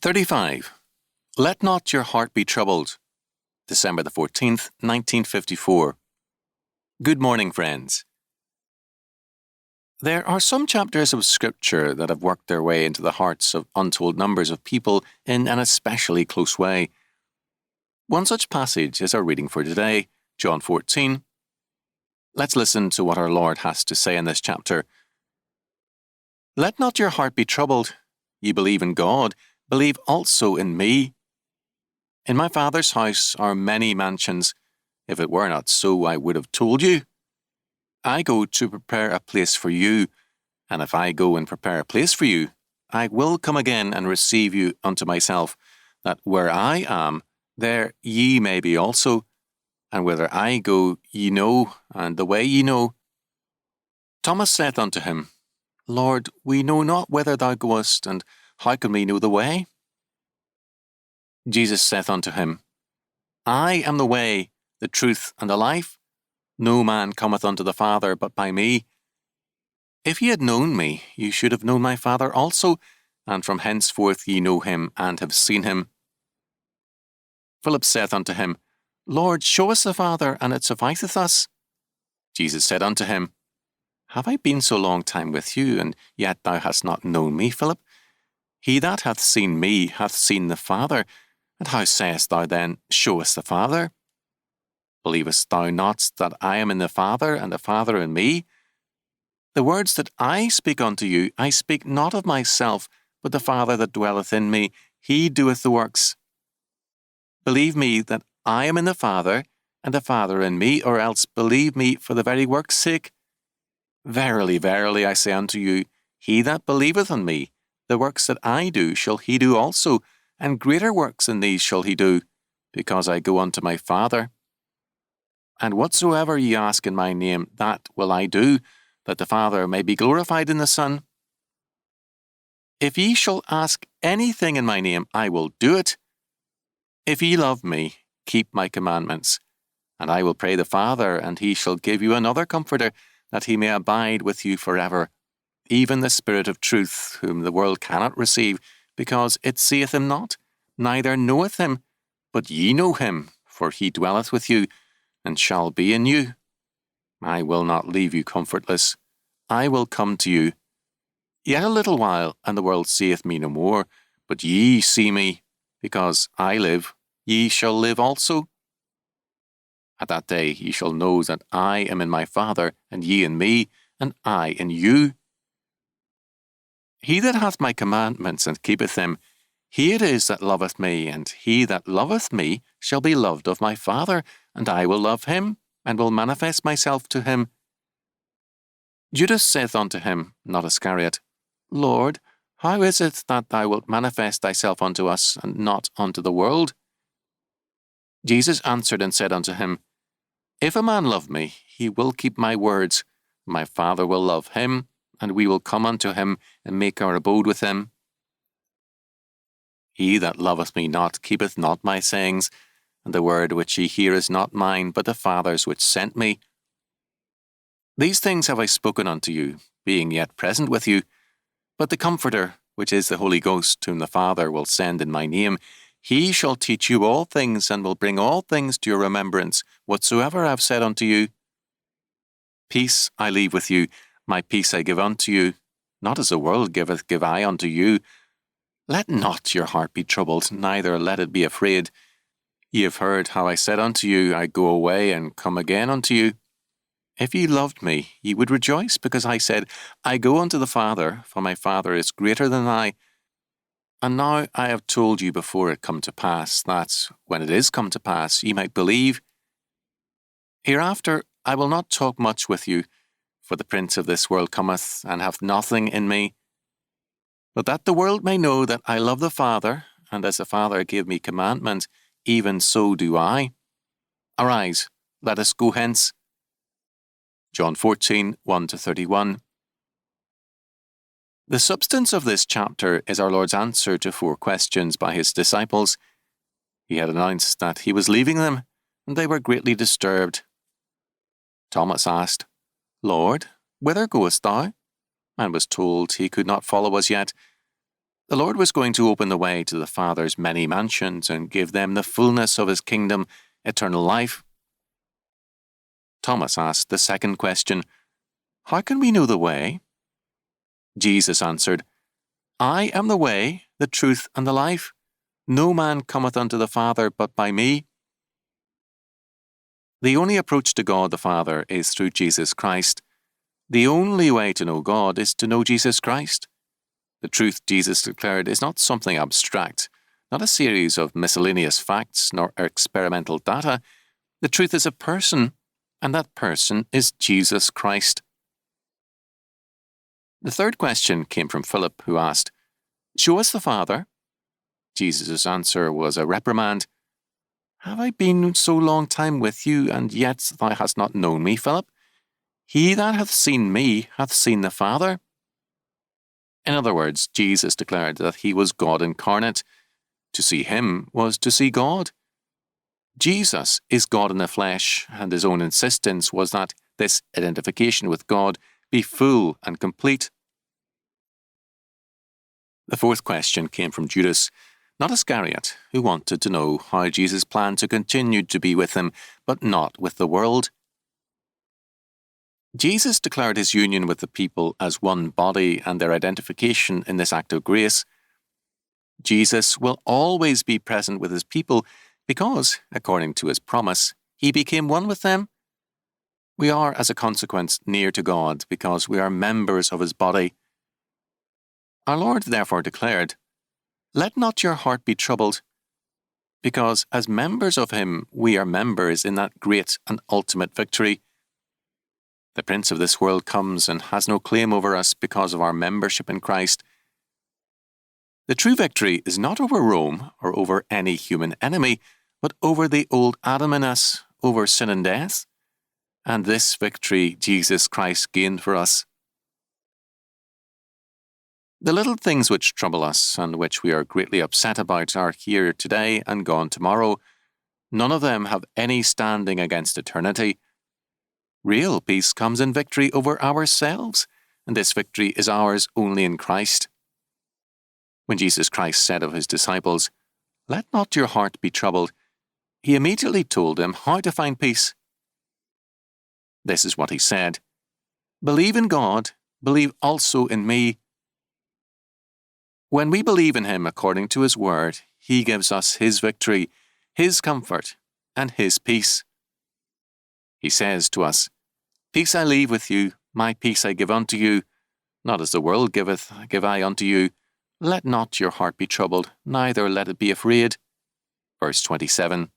35. Let not your heart be troubled. December the 14th, 1954. Good morning, friends. There are some chapters of Scripture that have worked their way into the hearts of untold numbers of people in an especially close way. One such passage is our reading for today, John 14. Let's listen to what our Lord has to say in this chapter. Let not your heart be troubled. Ye believe in God, believe also in me. In my Father's house are many mansions. If it were not so, I would have told you. I go to prepare a place for you, and if I go and prepare a place for you, I will come again and receive you unto myself, that where I am, there ye may be also, and whither I go ye know, and the way ye know. Thomas saith unto him, Lord, we know not whither thou goest, and how can we know the way? Jesus saith unto him, I am the way, the truth, and the life. No man cometh unto the Father but by me. If ye had known me, ye should have known my Father also, and from henceforth ye know him, and have seen him. Philip saith unto him, Lord, show us the Father, and it sufficeth us. Jesus said unto him, Have I been so long time with you, and yet thou hast not known me, Philip? He that hath seen me hath seen the Father. And how sayest thou then, Show us the Father? Believest thou not that I am in the Father, and the Father in me? The words that I speak unto you, I speak not of myself, but the Father that dwelleth in me, he doeth the works. Believe me that I am in the Father, and the Father in me, or else believe me for the very work's sake. Verily, verily, I say unto you, he that believeth on me, the works that I do shall he do also, and greater works than these shall he do, because I go unto my Father. And whatsoever ye ask in my name, that will I do, that the Father may be glorified in the Son. If ye shall ask anything in my name, I will do it. If ye love me, keep my commandments. And I will pray the Father, and he shall give you another Comforter, that he may abide with you forever, even the Spirit of truth, whom the world cannot receive, because it seeth him not, neither knoweth him, but ye know him, for he dwelleth with you, and shall be in you. I will not leave you comfortless. I will come to you. Yet a little while, and the world seeth me no more, but ye see me, because I live, ye shall live also. At that day ye shall know that I am in my Father, and ye in me, and I in you. He that hath my commandments and keepeth them, he it is that loveth me, and he that loveth me shall be loved of my Father, and I will love him, and will manifest myself to him. Judas saith unto him, not Iscariot, Lord, how is it that thou wilt manifest thyself unto us, and not unto the world? Jesus answered and said unto him, If a man love me, he will keep my words. My Father will love him, and we will come unto him, and make our abode with him. He that loveth me not keepeth not my sayings, and the word which ye hear is not mine, but the Father's which sent me. These things have I spoken unto you, being yet present with you. But the Comforter, which is the Holy Ghost, whom the Father will send in my name, he shall teach you all things, and will bring all things to your remembrance, whatsoever I have said unto you. Peace I leave with you, my peace I give unto you. Not as the world giveth, give I unto you. Let not your heart be troubled, neither let it be afraid. Ye have heard how I said unto you, I go away, and come again unto you. If ye loved me, ye would rejoice, because I said, I go unto the Father, for my Father is greater than I. And now I have told you before it come to pass, that, when it is come to pass, ye might believe. Hereafter I will not talk much with you, for the prince of this world cometh, and hath nothing in me. But that the world may know that I love the Father, and as the Father gave me commandment, even so do I. Arise, let us go hence. John 14, 1-31. The substance of this chapter is our Lord's answer to 4 questions by his disciples. He had announced that he was leaving them, and they were greatly disturbed. Thomas asked, Lord, whither goest thou? And was told he could not follow us yet. The Lord was going to open the way to the Father's many mansions and give them the fullness of his kingdom, eternal life. Thomas asked the second question, "How can we know the way?" Jesus answered, "I am the way, the truth, and the life. No man cometh unto the Father but by me." The only approach to God the Father is through Jesus Christ. The only way to know God is to know Jesus Christ. The truth Jesus declared is not something abstract, not a series of miscellaneous facts nor experimental data. The truth is a person, and that person is Jesus Christ. The third question came from Philip, who asked, "Show us the Father." Jesus' answer was a reprimand. "Have I been so long time with you, and yet thou hast not known me, Philip? He that hath seen me hath seen the Father." In other words, Jesus declared that he was God incarnate. To see him was to see God. Jesus is God in the flesh, and his own insistence was that this identification with God be full and complete. The fourth question came from Judas, not Iscariot, who wanted to know how Jesus planned to continue to be with him, but not with the world. Jesus declared his union with the people as one body and their identification in this act of grace. Jesus will always be present with his people because, according to his promise, he became one with them. We are, as a consequence, near to God because we are members of his body. Our Lord therefore declared, "Let not your heart be troubled," because as members of him we are members in that great and ultimate victory. The prince of this world comes and has no claim over us because of our membership in Christ. The true victory is not over Rome or over any human enemy, but over the old Adam in us, over sin and death. And this victory Jesus Christ gained for us. The little things which trouble us and which we are greatly upset about are here today and gone tomorrow. None of them have any standing against eternity. Real peace comes in victory over ourselves, and this victory is ours only in Christ. When Jesus Christ said of his disciples, "Let not your heart be troubled," he immediately told them how to find peace. This is what he said, "Believe in God, believe also in me." When we believe in him according to his word, he gives us his victory, his comfort, and his peace. He says to us, "Peace I leave with you, my peace I give unto you. Not as the world giveth, give I unto you. Let not your heart be troubled, neither let it be afraid." Verse 27.